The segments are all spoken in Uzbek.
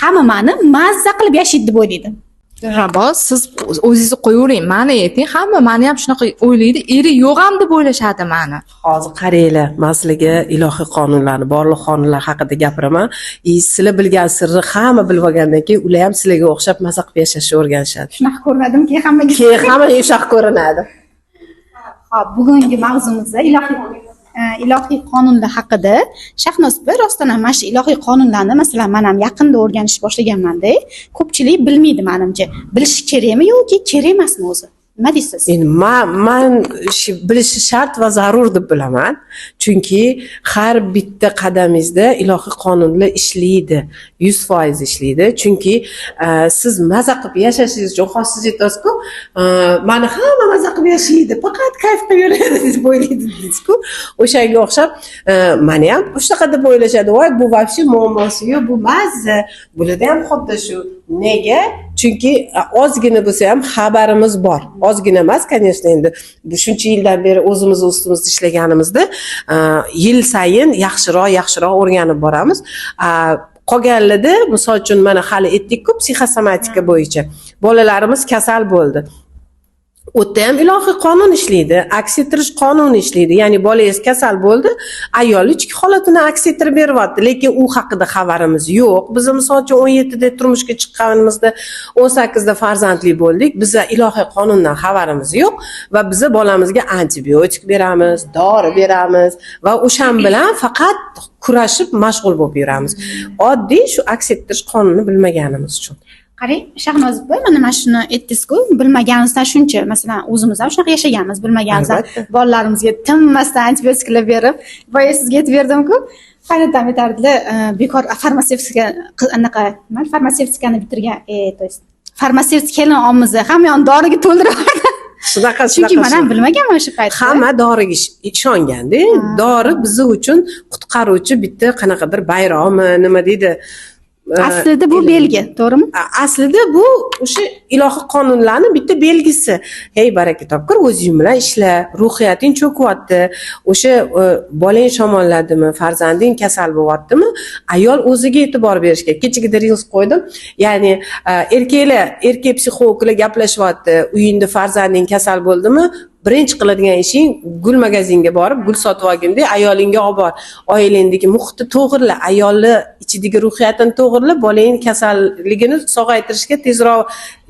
hamma meni mazza qilib yashaydi deb o'ylaydi. Raboz, siz o'zingizni qo'yavering, ma'ni ayting, hamma meni ham shunaqa o'ylaydi, eri yo'q ham deb o'ylashadi meni. Hozir qaranglar, masalaga ilohiy qonunlarni, barliq qonunlar haqida gapiraman. Sizlar bilgan sirni hamma bilib olgandan keyin ular ham sizlarga o'xshab maza qilib yashashni o'rganishadi. Shunaqa ko'rmadimki, hammaga. Keyin hamma yumshoq ko'rinadi. Hop, bugungi mavzumizda ilohiy qonunlar haqida. Shahnoz opa, rostdan ham mana shu ilohiy qonunlarni masalan men ham yaqinda o'rganishni boshlaganman-da. Ko'pchilik bilmaydi menimcha. Bilish kerakmi yoki kerak emasmi o'zi? Nima deysiz? Endi men bilishi shart va zarur deb bilaman. Chunki har bitta qadamingizda ilohiy qonunlar ishlaydi. 100% ishlaydi. Chunki siz maza qilib yashashingiz uchun xos siz aytasiz-ku, meni hamma maza qilib yashaydi, faqat kayf qilib yuradi deb o'ylaydi deysiz-ku. O'shanga o'xshab meni ham shunaqa deb o'ylashadi. Voy, bu вообще muammosi yo'q, bu mazza. Bularda ham xuddi shu. Nega? Chunki ozgina bo'lsa ham xabarimiz bor. Ozgina emas, конечно, endi bu shuncha yildan beri o'zimiz ustimizda ishlaganimizda yil sayin yaxshiroq o'rganib boramiz. Qolganlarda, misol uchun mana hali aytdik-ku, psixosomatika bo'yicha bolalarimiz kasal bo'ldi. O'tda ham ilohiy qonun ishlaydi, aks ettirish qonuni ishlaydi. Ya'ni bolangiz kasal bo'ldi, ayol ichki holatini aks ettirib beryapti, lekin u haqida xabarimiz yo'q. Biz misol uchun 17 da turmushga chiqqanimizda 18 da farzandli bo'ldik. Bizga ilohiy qonundan xabarimiz yo'q va biz bolamizga antibiotik beramiz, dori beramiz va o'shan bilan faqat kurashib mashg'ul bo'lib yuramiz. Oddiy shu aks ettirish qonunini bilmaganimiz uchun. Qarang, Shahnoz opa, mana shuni aytdingiz-ku, bilmaganimizdan shuncha, masalan, o'zimiz ham shunaqa yashaganmiz, bilmaganimizdan bolalarimizga tinmasdan antibiotiklar berib, boya sizga aytib berdim-ku, qaynatam aytardilar, bekor farmatsevtikani bitirgan, to есть farmatsevtik kelin olmizni hamma yoqni doriga to'ldirib Shunaqa. Chunki men ham bilmaganman o'sha paytda. Hamma doriga ishonganda, dori biz uchun qutqaruvchi bitta qanaqadir bayroqmi, nima deydi? Aslida bu belgi, to'g'rimi? Aslida bu o'sha ilohiy qonunlarning bitta belgisi. Hey, baraka topkir, o'zing bilan ishla, ruhiyating cho'kyapti. O'sha bolang shamolladimi, farzanding kasal bo'lyaptimi? Ayol o'ziga e'tibor berish kerak. Kechagida reels qo'ydim. Ya'ni erkak psixologlar gaplashyapti. Uyingda farzanding kasal bo'ldimi? Birinchi qiladigan ishing gul magazinga borib, gul sotib olganda ayolingga olib bor. Oilangdagi muhitni to'g'irla, ayolni ichidagi ruhiyatini to'g'irla, bolangning kasalligini sog'aytirishga tezroq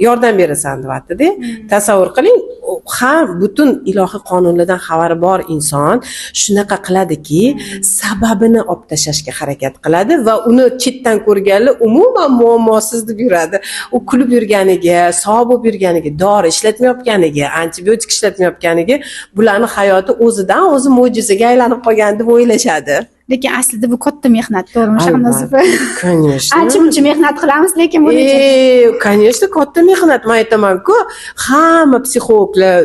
yordam berasan deyapti-da. Tasavvur qiling, ham butun ilohiy qonunlardan xabari bor inson shunaqa qiladiki, sababini olib tashlashga harakat qiladi va uni chetdan ko'rganlar umuman muammosiz deb yuradi. U kulib yurganiga, sog' bo'lib yurganiga, dori ishlatmayotganiga, antibiotik ishlatmayotganiga, bularning hayoti o'zidan o'zi mo'jizaga aylanib qolgan deb o'ylashadi. Lekin aslida bu katta mehnat, to'g'rimi Shahnoz opa? Конечно. Ancha-muncha mehnat qilamiz, lekin buni конечно, katta mehnat. Men aytaman-ku, hamma psixologlar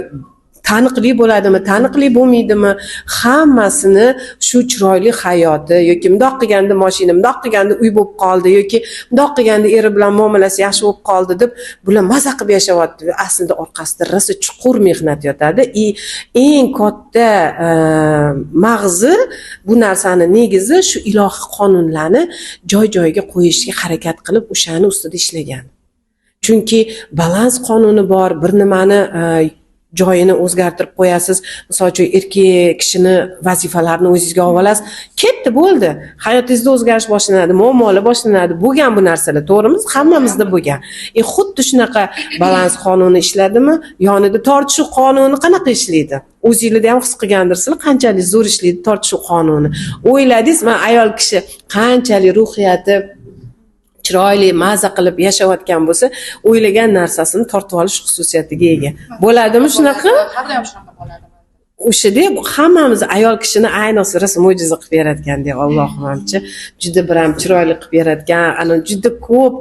taniqli bo'ladimi, taniqli bo'lmaydimi, hammasini shu chiroyli hayoti yoki bundoq qilganda mashina, bundoq qilganda uy bo'lib qoldi yoki bundoq qilganda eri bilan muomalasi yaxshi bo'lib qoldi deb bular maza qilib yashayapti. Aslida orqasida rosa chuqur mehnat yotadi. Eng katta mag'zi bu narsani negizi shu ilohiy qonunlarni joy-joyiga qo'yishga harakat qilib o'shani ustida ishlagan. Chunki balans qonuni bor, bir nimani joyini o'zgartirib qo'yasiz. Misol uchun erkak kishini vazifalarini o'zingizga olib olasiz. Ketdi, bo'ldi. Hayotingizda o'zgarish boshlanadi, muammolar boshlanadi. Bo'lgan bu narsalar, to'g'rimi? Hammamizda bo'lgan. Xuddi shunaqa balans qonuni ishladimi? Yonida tortishuv qonuni qanaqa ishlaydi? O'zingizda ham his qilgandirsizlar, qanchalik zo'r ishlaydi tortishuv qonuni. O'yladingiz, men ayol kishi qanchalik ruhiyati chiroyli maza qilib yashayotgan bo'lsa, o'ylagan narsasini tortib olish xususiyatiga ega. Bo'ladimi shunaqa? Har ham shunaqa bo'ladi. O'shada hammamiz ayol kishini ayniqsa rosa mo'jiza qilib yaratganda, Allohimcha juda bir ham chiroyli qilib yaratgan, ana juda ko'p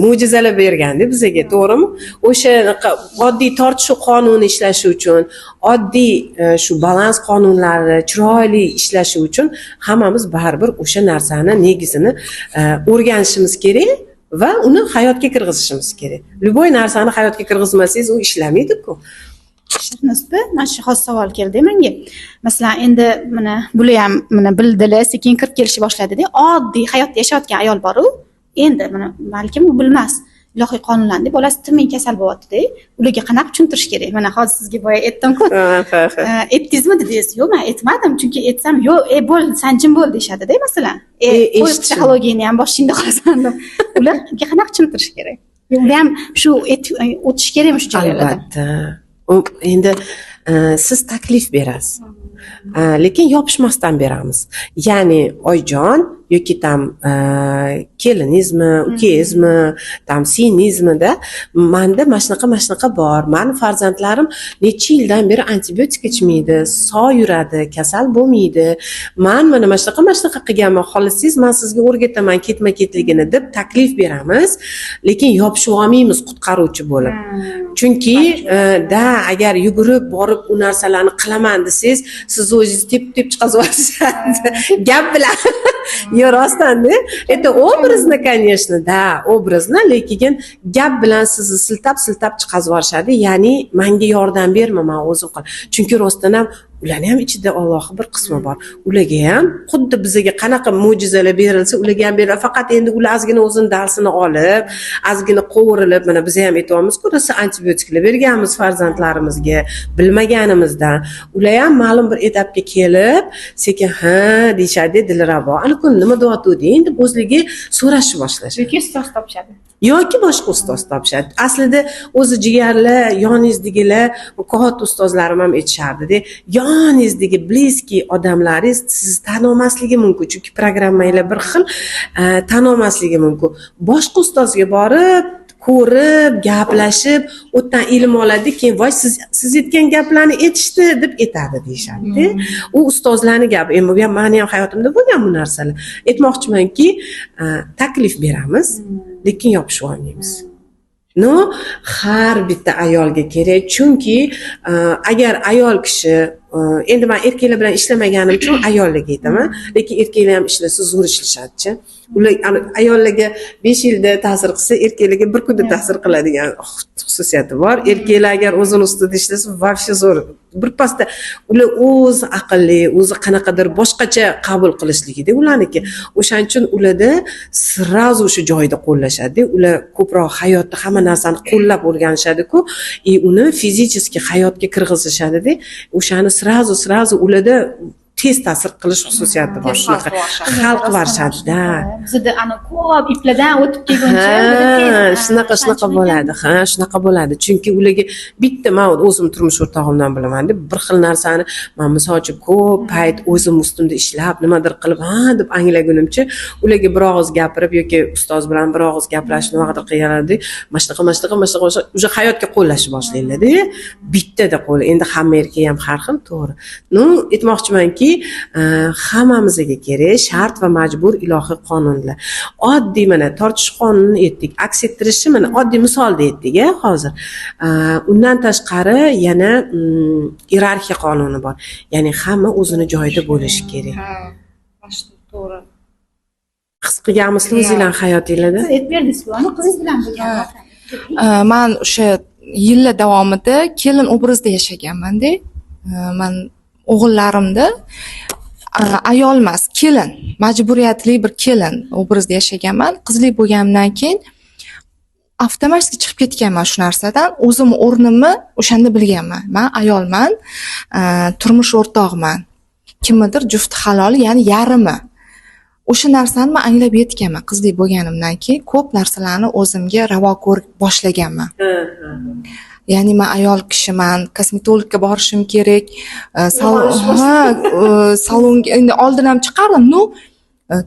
mo'jizalar berganda bizga, to'g'rimi? O'sha oddiy tortishuv qonuni ishlashi uchun, oddiy shu balans qonunlari chiroyli ishlashi uchun hammamiz baribir o'sha narsani negizini o'rganishimiz kerak va uni hayotga kirgizishimiz kerak. Любой narsani hayotga kirgizmasangiz u ishlamaydi-ku. Shahnoz opa, mana shu xos savol keldi menga. Masalan, endi mana bular ham mana bildilar, sekin kirib kelishni boshladi-da. Oddiy hayot yashayotgan ayol bor-ku, endi mana balkim u bilmas ilohiy qonunlarni bolasi timin kasal bo'lyapti-da, ularga qanaqa tushuntirish kerak? Mana hozir sizga boya aytdim-ku. Aytdingizmi dedingiz? Yo'q, men aytmadim, chunki aytsam, yo'q, bo'l, san jim bo'l deyshadi-da, masalan. Qo'y psixologiyani ham boshingda qolasan deb. Ularga qanaqa tushuntirish kerak? Ular ham shu o'tish kerakmi shu jarayonlardan? Albatta. Endi siz taklif berasiz. Lekin yopishmasdan beramiz. Ya'ni oyijon yoki tam kelinizmi, ukangizmi, tam singlizmida menda mana shunaqa bor. Mani farzandlarim necha yildan beri antibiotik ichmaydi, sog' yuradi, kasal bo'lmaydi. Men mana shunaqa qilganman. Xohlasangiz, men sizga o'rgataman ketma-ketligini deb taklif beramiz, lekin yopishib olmaymiz qutqaruvchi bo'lib. Chunki agar yugurib borib u narsalarni qilaman desangiz, siz o'zingiz tep chiqazasiz. Gap bilan. Yo, rostdan-da. Это образно, конечно, да, obrazно, lekin gap bilan sizni siltab chiqazib yuborishadi. Ya'ni menga yordam berma, men o'zim qil. Chunki rostdan ham ularning ham ichida Allohning bir qismi bor. Ularga ham xuddi bizga qanaqa mo'jizalar berilsa, ularga ham beriladi. Faqat endi ular ozgina o'zini darsini olib, ozgina qovurilib, mana biz ham aytyapmiz-ku, rosa antibiotiklar berganmiz farzandlarimizga bilmaganimizdan. Ular ham ma'lum bir etapga kelib, sekin deyishadi, dilrabo. Ana kun nima deyotganding deb o'zligi so'rashni boshlashadi. Yoki ustoz topishadi. Yoki boshqa ustoz topishadi. Aslida o'zi jigarlar, yoningizdagilar, ko'hat ustozlarim ham aytishardi-da, yoningizdagi bliski odamlaringiz sizni tanolmasligi mumkin, chunki programmanglar bir xil, tanolmasligi mumkin. Boshqa ustozga borib ko'rib, gaplashib, o'tdan ilm oladi, keyin voy siz aytgan gaplarni aytishdi deb aytadi deyshadi. U ustozlarning gapi. Endi bu ham meni ham hayotimda bo'lgan bu narsalar. Aytmoqchimanki, taklif beramiz, lekin yopishib olmaymiz. Har bitta ayolga kerak, chunki agar ayol kishi endi men erkaklar bilan ishlamaganim uchun ayollarga aytaman, lekin erkaklar ham ishlasa zo'r ishlashadi-chi. Ular ayollarga 5 yilda ta'sir qilsa, erkaklarga bir kunda ta'sir qiladigan xususiyati bor. Erkaklar agar o'zini ustida ishlasa, вообще zo'r. Bir pasda ular o'zi aqlli, o'zi qanaqadir boshqacha qabul qilishligida ularniki. O'shaning uchun ularda sirazu o'sha joyda qo'llashadi. Ular ko'proq hayotda hamma narsani qo'llab o'rganishadi-ku, uni fizicheski hayotga kirgizishadi-da. O'shani sirazu ularda tez ta'sir qilish xususiyati bor. Shunaqa hal qilishadi-da. Bizda ana ko'p iplardan o'tib kelguncha shunaqa bo'ladi. Shunaqa bo'ladi. Chunki ularga bitta men o'zim turmush o'rtog'imdan bilaman deb bir xil narsani men masalan ko'p payt o'zim ustimda ishlab, nimadir qilib, deb anglagunimcha ularga bir og'iz gapirib yoki ustoz bilan bir og'iz gaplashib nimadir qilganlarda, mana shunaqa уже hayotga qo'llashni boshlaydilar-da. Bittada qo'l. Endi hamma erkak ham har xil, to'g'ri. Aytmoqchimanki, hammamizga kerak shart va majbur ilohiy qonunlar. Oddiy mana tortish qonunini aytdik, aks ettirishni mana oddiy misolda aytdik hozir. Undan tashqari yana iyerarxiya qonuni bor. Ya'ni hamma o'zini joyida bo'lishi kerak. To'g'ri. His qilganmisizlar o'zingizlar hayotingizda? Siz aytib berdingiz-ku, qizingiz bilan bo'lgan. Men o'sha yillar davomida kelin obrazda yashaganman-da. Men o'g'illarimda ayol emas, kelin, majburiyatli bir kelin obrazda yashaganman. Qizlik bo'lganimdan keyin avtomatik chiqib ketganman shu narsadan. O'zim o'rnimni o'shanda bilganman. Men ayolman, turmush o'rtog'man. Kimnidir jufti haloli, ya'ni yarimi. O'sha narsani men anglab yetganman. Qizlik bo'lganimdan keyin ko'p narsalarni o'zimga ravo ko'rib boshlaganman. Ya'ni men ayol kishiman, kosmetologga borishim kerak, salonga endi oldin ham chiqardim,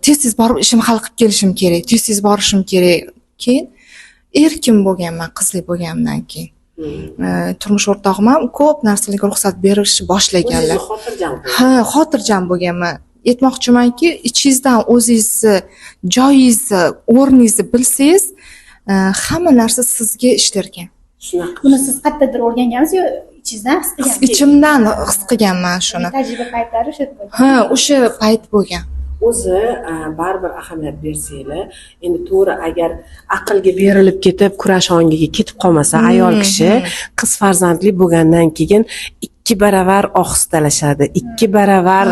tez borib ishimni hal qilib kelishim kerak, tez borishim kerak. Keyin erkin bo'lganman qizlik bo'lganimdan keyin. Turmush o'rtog'im ham ko'p narsalarga ruxsat berishni boshlaganlar. Xotirjam bo'lganman. Aytmoqchimanki, ichingizdan o'zingizni joyingizni, o'rningizni bilsangiz, hamma narsa sizga ishlar ekan. Buni siz qayerdadir o'rgangansiz yo ichingizdan his qilgansiz? Ichimdan his qilganman shuni. Tajriba paytlari o'sha bo'lgan. O'sha payt bo'lgan. O'zi baribir ahamiyat bersanglar, endi to'g'ri agar aqlga berilib ketib kurash ongiga ketib qolmasa ayol kishi qiz farzandli bo'lgandan keyin ikki baravar ohistalashadi, ikki baravar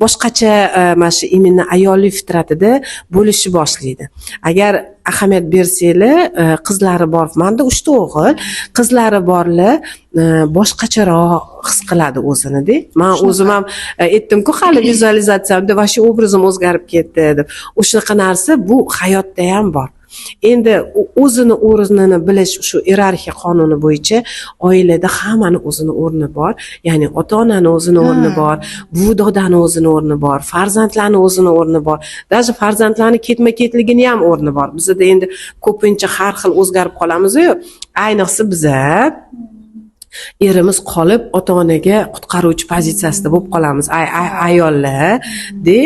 boshqacha mana shu именно ayollik fitratida bo'lishni boshlaydi. Agar ahamiyat bersanglar, qizlari bor, menda 3 ta o'g'il, qizlari borlar boshqacharoq his qiladi o'zini-da. Men o'zim ham aytdim-ku, hali vizualizatsiyamda va shu obrazim o'zgarib ketdi deb. O'shaqa narsa bu hayotda ham bor. Endi o'zini o'rnini bilish, shu iyerarxiya qonuni bo'yicha oilada hammani o'zini o'rni bor. Ya'ni ota-onani o'zini o'rni bor, buvi-dodani o'zini o'rni bor, farzandlarni o'zini o'rni bor. Даже farzandlarni ketma-ketligini ham o'rni bor. Bizda endi ko'pincha har xil o'zgarib qolamiz-ku. Ayniqsa biza erimiz qolib ota-onaga qutqaruvchi pozitsiyasida bo'lib qolamiz. Ayollar de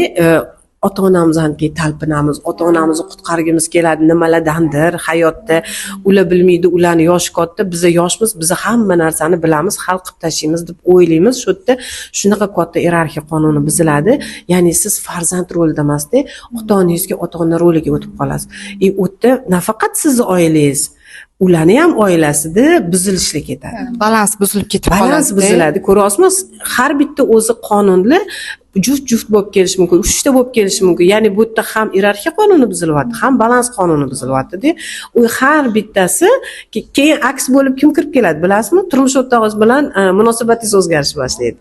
ota-onamizga talpinamiz, ota-onamizni qutqargimiz keladi nimalardandir hayotda. Ular bilmaydi, ularni yoshi katta, biza yoshmiz, biza hamma narsani bilamiz, hal qilib tashlaymiz deb o'ylaymiz. Shu yerda shunaqa katta iyerarxiya qonuni buziladi. Ya'ni siz farzand rolida emasda, ota-onangizga ota-ona roliga o'tib qolasiz. U yerda nafaqat sizning oilangiz, ularni ham oilasida buzilishlik ketadi. Balans buzilib ketib qoladi. Balans buziladi. Ko'ryapsizmi? Har bitta o'zi qonunlar juft bo'lib kelishi mumkin, uchta bo'lib kelishi mumkin. Ya'ni bu yerda ham iyerarxiya qonuni buzilyapti, ham balans qonuni buzilyapti-da. U har bittasi keyin aks bo'lib kim kirib keladi, bilasizmi? Turmush o'rtog'ingiz bilan munosabatingiz o'zgarishni boshlaydi.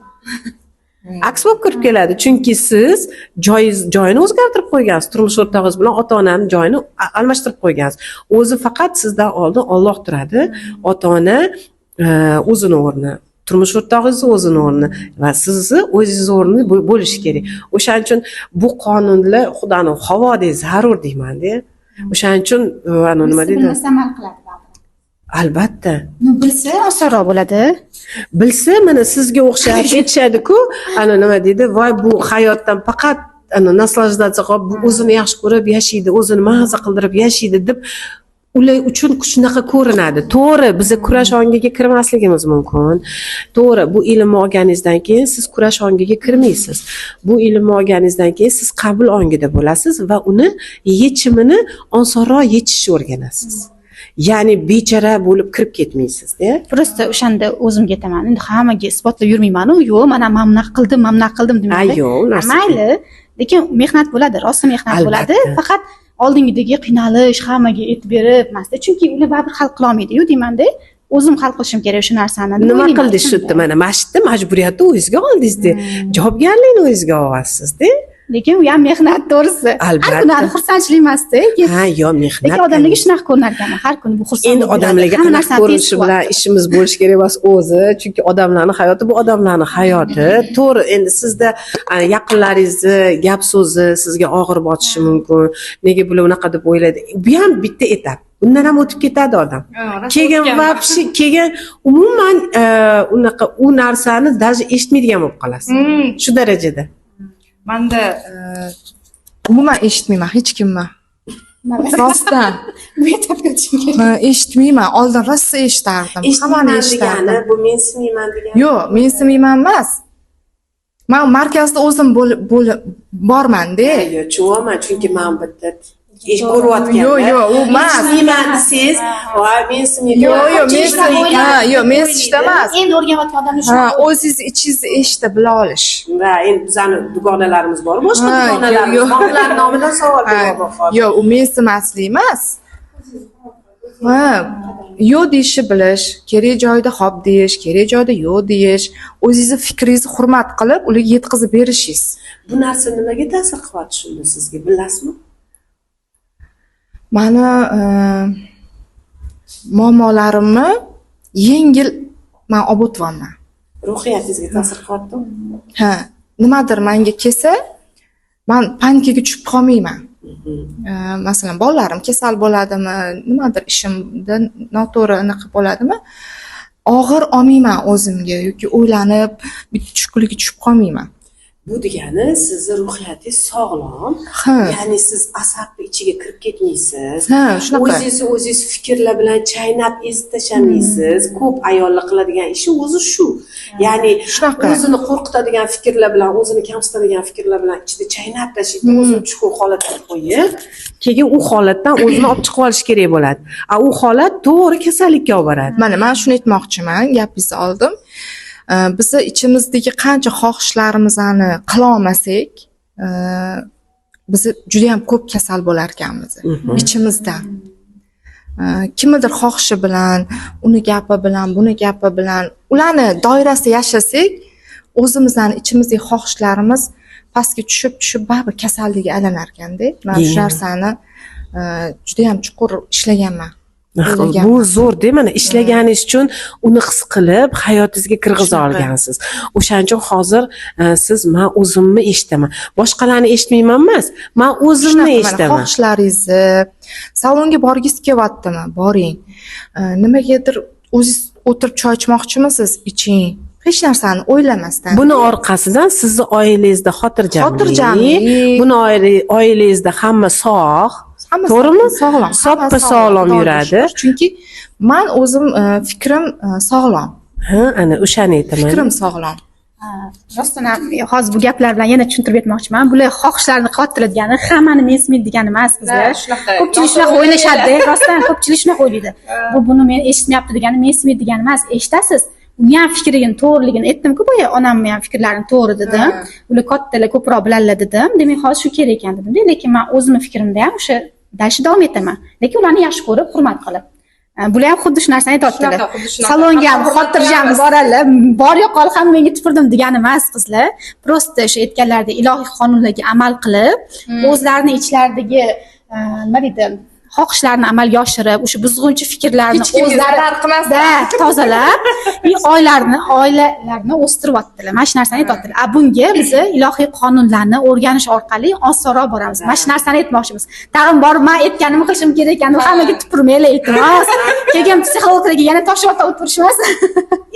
Aks bo'lib kirib keladi, chunki siz joyini o'zgartirib qo'ygansiz. Turmush o'rtog'ingiz bilan ota-onani joyini almashtirib qo'ygansiz. O'zi faqat sizdan oldin Alloh turadi. Ota-ona o'zini o'rni, turmush o'rtog'ingiz o'zini o'rni va sizni o'zingiz o'rni bo'lishi kerak. O'shaning uchun bu qonunlar Xudoning havodek zarur deyman-da. O'shaning uchun nima deydi? Amal qiladi. Albatta. Bilsa osonroq bo'ladi. Bilsa, mana sizga o'xshab aytishadi-ku, nima deydi? Voy, bu hayotdan faqat naslajdatsiya qilib, bu o'zini yaxshi ko'rib yashaydi, o'zini maza qildirib yashaydi deb ular uchun shunaqa ko'rinadi. To'g'ri, biz kurash ongiga kirmasligimiz mumkin. To'g'ri, bu ilmni olganingizdan keyin siz kurash ongiga kirmaysiz. Bu ilmni olganingizdan keyin siz qabul ongida bo'lasiz va uni yechimini osonroq yechishni o'rganasiz. Ya'ni bechara bo'lib kirib ketmaysiz-da. Prosta o'shanda o'zimga aytaman. Endi hammaga isbotlab yurmayman-ku. Yo'q, mana mana qildim demayman. Yo'q, mayli. Lekin mehnat bo'ladi, rosa mehnat bo'ladi. Faqat oldingidagi qiynalish, hammaga aytib berib emasda. Chunki ular baribir hal qila olmaydi-yu deyman-da. O'zim hal qilishim kerak shu narsani. Nima qildingiz shu yerda? Mana masjidda majburiyatni o'zingizga oldingiz-da. Javobgarlikni o'zingizga olasiz-da. Lekin u ham mehnat to'g'risi. Albatta. Har kuni xursandchilik emasda. Yo, mehnat. Lekin odamlarga shunaqa ko'rinar ekan. Har kuni bu xursand. Endi odamlarga qanaqa ko'rinishi bilan ishimiz bo'lishi kerak emas o'zi. Chunki odamlarning hayoti bu odamlarning hayoti. To'g'ri, endi sizda yaqinlaringizni gap so'zi sizga og'ir botishi mumkin. Nega bular unaqa deb o'ylaydi? Bu ham bitta etap. Bundan ham o'tib ketadi odam. Keyin umuman unaqa u narsani даже eshitmaydigan bo'lib qolasiz. Shu darajada. Menda umuman eshitmayman hech kimni. Rostdan. Eshitmayman. Oldin rosa eshitardim. Hammani eshitardim. Bu mensimayman degani. Yo'q, mensimayman emas. Men markazda o'zim borman-da. Yo'q, tushunaman, chunki men bitta ko'ryapman. Yo'q, u emas. Mensimayman desiz, voy mensimayman. Yo'q, mensishda emas. Endi o'rganayotgan odamlar Ha, o'zingiz ichingizni eshitib bila olish. Va endi bizani dugonalarimiz bor, boshqa dugonalarimiz bor. Ular nomidan savol bermoqman. Yo'q, u mensimaslik emas. Ha, yo'q deyishni bilish, kerak joyda xo'p deyish, kerak joyda yo'q deyish, o'zingizni fikringizni hurmat qilib, ularga yetkazib berishingiz. Bu narsa nimaga ta'sir qilyapti shunda sizga, bilasizmi? Mani muammolarimni yengil men olib o'tyapman. Ruhiyatingizga ta'sir qilyaptimi? Ha, nimadir menga kelsa, men panikaga tushib qolmayman. Masalan, bolalarim kasal bo'ladimi, nimadir ishimda noto'g'ri anaqa bo'ladimi? Og'ir olmayman o'zimga yoki o'ylanib, bitta tushkunlikka tushib qolmayman. Bu degani sizni ruhiyatingiz sog'lom, Ha. ya'ni siz asabni ichiga kirib ketmaysiz. Ha, shunaqa. O'zingiz fikrlar bilan chaynab ezib tashlamaysiz. Ko'p ayollar qiladigan ishi o'zi shu. Ya'ni Shunaqa. o'zini qo'rqitadigan fikrlar bilan, o'zini kamsitadigan fikrlar bilan ichida chaynab tashlaydi, o'zini chuqur holatga qo'yib, keyin u holatdan o'zini olib chiqib olish kerak bo'ladi. U holat to'g'ri kasallikka olib boradi. Mana men shuni aytmoqchiman, gapingizni oldim. bizni ichimizdagi qancha xohishlarimizni qila olmasak, bizni juda ham ko'p kasal bo'lar ekanmiz ichimizdan. Kimnidir xohishi bilan, uni gapi bilan, buni gapi bilan ularni doirasida yashasak, o'zimizdan ichimizdagi xohishlarimiz pastga tushib baribir kasallikka aylanar ekanda. Men shu narsani juda ham chuqur ishlaganman. Bu zo'r-da, mana ishlaganingiz uchun uni his qilib hayotingizga kirg'iza olgansiz. O'shaning uchun hozir siz men o'zimni eshitaman. Boshqalarni eshitmayman emas, men o'zimni eshitaman. Xohishlaringizni, salonga borgingiz kelyaptimi? Boring. Nimagadir o'zingiz o'tirib choy ichmoqchimisiz? Iching. Hech narsani o'ylamasdan. Buni orqasidan sizni oilangizda xotirjamlik, buni oilangizda hamma sog', to'g'rimi? Sog'lom. Soppa sog'lom yuradi. Chunki men o'zim fikrim sog'lom. Ha, ana o'shani aytaman. Fikrim sog'lom. Rostdan ham hozir bu gaplar bilan yana tushuntirib aytmoqchiman. Bular xohishlarni qotiladigan, hammani mensimaydi degani emas bizlar. Ko'pchilik shunaqa o'ylashadi. Rostdan ko'pchilik shunaqa o'ylaydi. Buni men eshitmayapti degani, mensimaydi degani emas. Eshitasiz. Uni ham fikrining to'g'riligini aytdim-ku, boya onamni ham fikrlarini to'g'ri dedim. Ular kattalar ko'proq biladilar dedim. Demak, hozir shu kerak ekan dedim. Lekin men o'zimning fikrimda ham o'sha dalshi davom etaman. Lekin ularni yaxshi ko'rib, hurmat qilib. Bular ham xuddi shu narsani aytayotdilar. Salonga ham xotirjam boradilar. Bor yo'qol ham menga tupurdim degani emas qizlar. Prosta o'sha aytganlaridek ilohiy qonunlarga amal qilib, o'zlarining ichlaridagi nima deydi, xohishlarni amalga oshirib, o'sha buzg'unchi fikrlarni o'zlarida tozalab, oilalarni o'stiryaptilar. Mana shu narsani aytayotdilar. Bunga biz ilohiy qonunlarni o'rganish orqali osonroq boramiz. Mana shu narsani aytmoqchimiz. Tag'in borib men aytganimni qilishim kerak ekan, hammaga tupurmaylar iltimos. Keyin psixologlarga yana tosh o'tirishmas.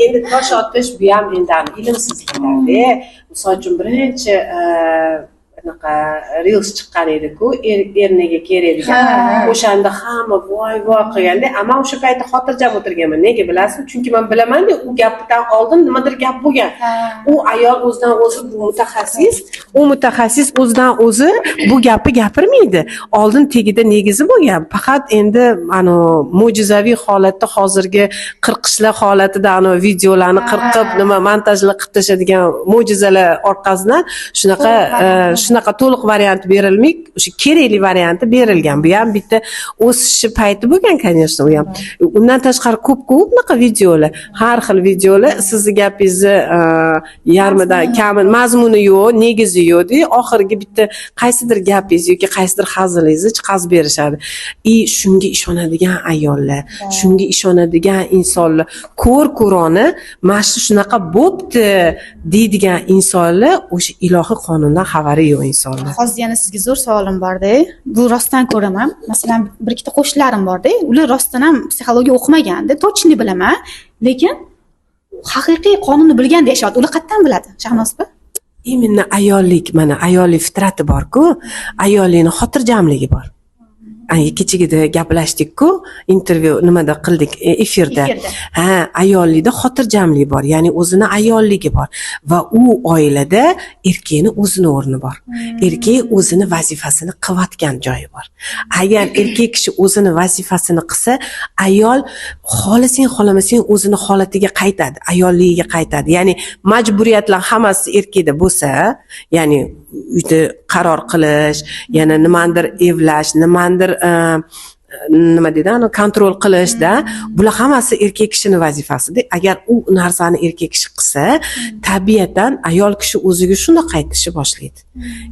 Endi tosh otish bu ham endi ilmsizliklarda. Misol uchun birinchi anaqa reels chiqqan edi-ku, erniga kerak degan. O'shanda hamma voy qilganda, ammo o'sha paytda xotirjam o'tirganman. Nega bilasizmi? Chunki men bilaman-ku, u gapdan oldin nimadir gap bo'lgan. U ayol o'zidan o'zi bu mutaxassis o'zidan o'zi bu gapni gapirmaydi. Oldin tegida negizi bo'lgan. Faqat endi ana mo'jizaviy holatda hozirgi qirqishlar holatida ana videolarni qirqib, nima montajlar qilib tashadigan mo'jizalar orqasidan shunaqa to'liq variant berilmay, o'sha kerakli varianti berilgan. Bu ham bitta o'sishi payti bo'lgan, конечно, u ham. Undan tashqari ko'p unaqa videolar, har xil videolar, sizni gapingizni yarmidan kami mazmuni yo'q, negizi yo'q-da, oxirgi bitta qaysidir gapingiz yoki qaysidir hazilingizni chiqazib berishadi. Shunga ishonadigan ayollar, shunga ishonadigan insonlar, ko'roni mana shunaqa bo'pti deydigan insonlar o'sha ilohiy qonundan xabari yo'q insonlar. Hozir yana sizga zo'r savolim bor-da. Bu rostdan ko'raman. Masalan, bir ikkita qo'shnilarim bor-da. Ular rostdan ham psixologiya o'qimagan-da, точно bilaman, lekin haqiqiy qonunni bilganda yashayapti. Ular qayerdan biladi? Shahnoz opa? Именно ayollik, mana ayollik fitrati bor-ku, ayollikning xotirjamligi bor. Kechagida gaplashdik-ku, intervyu nimada qildik, efirda. Ayollikda xotirjamlik bor, ya'ni o'zini ayolligi bor va u oilada erkakning o'zini o'rni bor. Erkak o'zini vazifasini qilayotgan joyi bor. Agar erkak kishi o'zini vazifasini qilsa, ayol xohlamasang o'zini holatiga qaytadi, ayolligiga qaytadi. Ya'ni majburiyatlar hammasi erkakda bo'lsa, ya'ni uyda qaror qilish, yana nimandir evlash, nimandir nima deydi, kontrol qilishda, bular hammasi erkak kishining vazifasida. Agar u narsani erkak kishi qilsa, tabiatan ayol kishi o'ziga shunday qaytishni boshlaydi.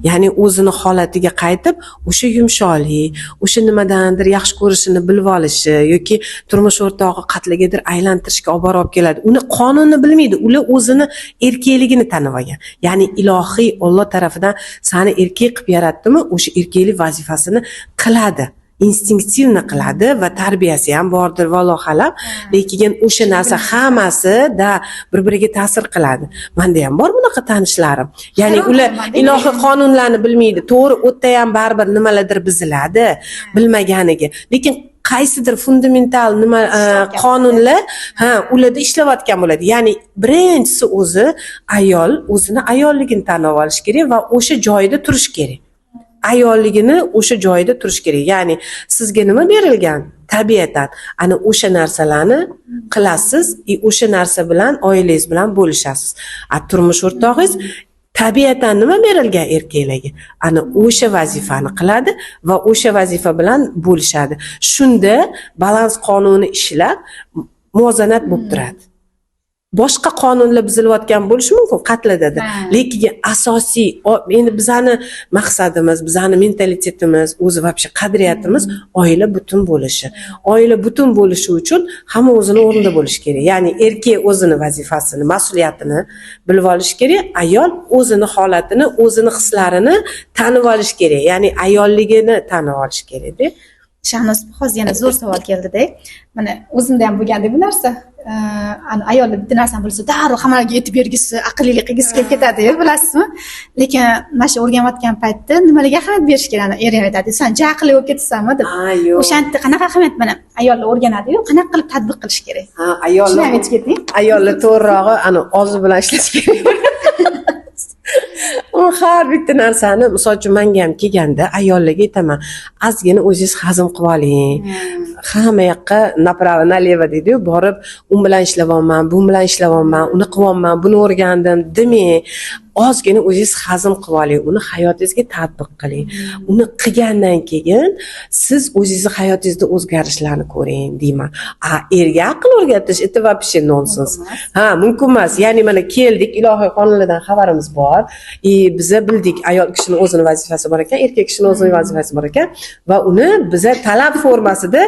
Ya'ni o'zini holatiga qaytib, o'sha yumshoqlik, o'sha nimadandir yaxshi ko'rishini bilib olishi yoki turmush o'rtog'i qatligadir aylantirishga olib borib keladi. Uni qonunni bilmaydi, ular o'zini erkakligini tanib olgan. Ya'ni ilohiy Alloh tarafidan seni erkak qilib yaratdimi, o'sha erkaklik vazifasini qiladi. Instinktivni qiladi va tarbiyasi ham bordir vallohu alam, lekin o'sha narsa hammasida bir-biriga ta'sir qiladi. Menda ham bor bunaqa tanishlarim. Ya'ni ular ilohiy qonunlarni bilmaydi. To'g'ri, o'tda ham baribir nimalardir buziladi bilmaganiga. Lekin qaysidir fundamental nima qonunlar ularda ishlayotgan bo'ladi. Ya'ni birinchisi o'zi ayol o'zini ayolligini tanib olish kerak va o'sha joyda turish kerak. ayolligini o'sha joyida turish kerak. Ya'ni sizga nima berilgan? Tabiatan ana o'sha narsalarni qilasiz, o'sha narsa bilan oilangiz bilan bo'lishasiz. Turmush o'rtog'ingiz tabiatan nima berilgan erkaklarga? Ana o'sha vazifani qiladi va o'sha vazifa bilan bo'lishadi. Shunda balans qonuni ishlab muvozanat bo'lib turadi. Boshqa qonunlar buzilayotgan bo'lishi mumkin qatladada, lekin asosiy endi bizani maqsadimiz, bizani mentalitetimiz, o'zi вообще qadriyatimiz oila butun bo'lishi. Oila butun bo'lishi uchun hamma o'zini o'rnida bo'lishi kerak. Ya'ni erkak o'zini vazifasini, mas'uliyatini bilib olish kerak, ayol o'zini holatini, o'zini hislarini tanib olish kerak. Ya'ni ayolligini tanib olish kerak-da. Shahnoz, hozir yana zo'r savol keldida. Mana o'zimda ham bo'lganda bu narsa. Ayollar bitta narsani bilsa, darrov hammaga aytib bergisi, aqllilik qilgisi kelib ketadi-yu, bilasizmi? Lekin mana shu o'rganayotgan paytda nimalarga ahamiyat berish kerak? Er ham aytadi, "Sen ja aqlli bo'lib ketasanmi?" deb. O'shanda qanaqa ahamiyat mana ayollar o'rganadi-yu, qanaqa qilib tatbiq qilish kerak? Ayollar aytib keting. Ayollar to'g'rirog'i og'zi bilan ishlash kerak. Har bitta narsani, misol uchun menga ham kelganda ayollarga aytaman, ozgina o'zingiz hazm qilib oling. Hamma yoqqa направо налево deydi-yu, borib u bilan ishlayapman, bu bilan ishlayapman, uni qilyapman, buni o'rgandim demang. Ozgina o'zingiz hazm qilib oling, uni hayotingizga tatbiq qiling. Uni qilgandan keyin siz o'zingizni hayotingizda o'zgarishlarni ko'ring deyman. Erga aql o'rgatish это вообще nonsens. Mumkin emas. Ya'ni mana keldik, ilohiy qonunlardan xabarimiz bor. Biza bildik, ayol kishining o'zini vazifasi bor ekan, erkak kishining o'zining vazifasi bor ekan va uni biza talab formasida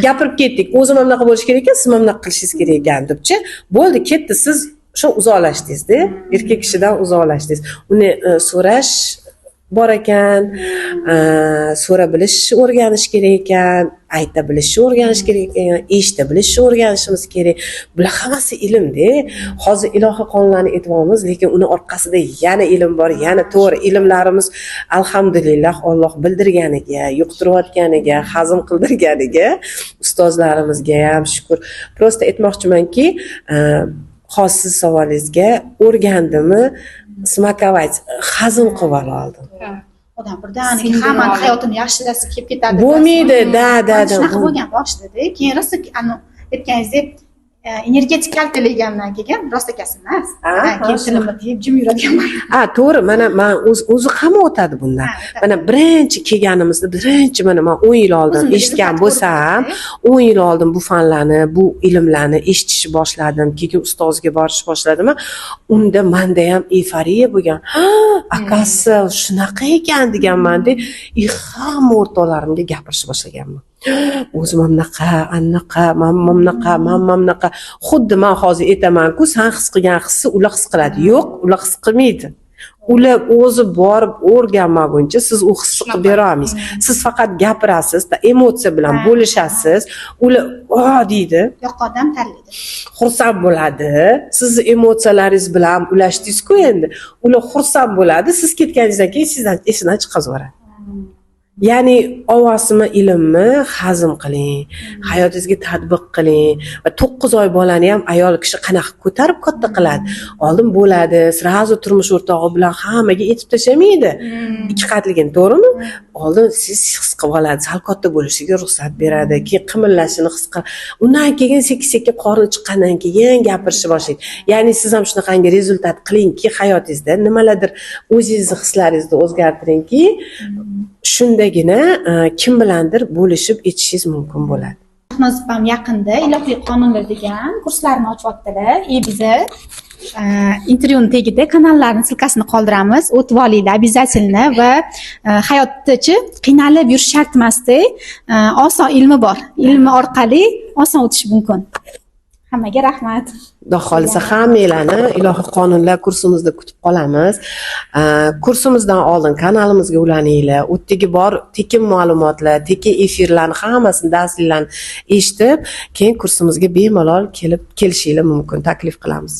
gapirib ketdik. O'zim ham bunaqa bo'lish kerak ekan, siz ham bunaqa qilishingiz kerak ekan debchi. Bo'ldi, ketdi, siz shu uzoqlashdingiz-da, erkak kishidan uzoqlashdingiz. Uni so'rash bor ekan, so'ra bilishni o'rganish kerak ekan, ayta bilishni o'rganish kerak ekan, eshita bilishni o'rganishimiz kerak. Bular hammasi ilm-da. Hozir ilohiy qonunlarni aytyapmiz, lekin uni orqasida yana ilm bor, yana to'g'ri ilmlarimiz alhamdulillah Alloh bildirganiga, yuqtirayotganiga, hazm qildirganiga ustozlarimizga ham shukr. Prosta aytmoqchimanki, hozir siz savolingizga o'rgandimmi, smakovать, hazm qilib oldim. Odam birdaniga hammani hayotini yaxshilasi kelib ketadi. Bo'lmaydi, da. Shunaqa bo'lgan boshida, keyin rosa aytganingizdek energetik kaltalagandan keyin rostakasi emas. Keyin tilimni tiyib jim yuraganman. To'g'ri, mana men o'zi hamma o'tadi bundan. Mana birinchi kelganimizda, men 10 yil oldin eshitgan bo'lsam, 10 yil oldin bu fanlarni, bu ilmlarni eshitishni boshladim, keyin ustozga borishni boshladim. Unda menda ham euforiya bo'lgan. Akasi shunaqa ekan deganman-da, hamma o'rtoqlarimga gapirishni boshlaganman. O'zim ham anaqa, mamma. Xuddi men hozir aytaman-ku, sen his qilgan hisni ular his qiladi. Yo'q, ular his qilmaydi. Ular o'zi borib o'rganmaguncha siz u hisni qilib bera olmaysiz. Siz faqat gapirasiz, emotsiya bilan bo'lishasiz. Ular deydi. Yo'q, odam tanlaydi. Xursand bo'ladi. Sizni emotsiyalaringiz bilan ulashdingiz-ku endi. Ular xursand bo'ladi. Siz ketganingizdan keyin sizdan esidan chiqaveradi. Ya'ni ovosimi ilmni hazm qiling, hayotingizga tatbiq qiling va 9 oy bolani ham ayol kishi qanaqa ko'tarib katta qiladi. Oldin bo'ladi, srazu turmush o'rtog'i bilan hammaga aytib tashamaydi. 2 qatligini, to'g'rimi? Oldin siz his qilib oladi, sal katta bo'lishiga ruxsat beradi, keyin qimillashini his qiladi. Undan keyin sekin qorni chiqqandan keyin gapirishni boshlaydi. Ya'ni siz ham shunaqangi rezultat qilingki, hayotingizda nimalardir o'zingizni hislaringizni o'zgartiringki, shundagina kim bilandir bo'lishib etishingiz mumkin bo'ladi. Shahnoz ham yaqinda ilohiy qonunlar degan kurslarni ochyaptilar. Biza intervyuni tagida kanallarni silkasini qoldiramiz. O'tib olinglar обязательно va hayotdachi qiynalib yurish shart emasda. Oson ilmi bor. Ilmi orqali oson o'tish mumkin. Hammaga rahmat. Xudo xolisa hammanglarni ilohiy qonunlar kursimizda kutib qolamiz. Kursimizdan oldin kanalimizga ulaninglar. U yerdagi bor tekin ma'lumotlar, tekin efirlarni hammasini, darslarni eshitib, keyin kursimizga bemalol kelib kelishinglar mumkin, taklif qilamiz.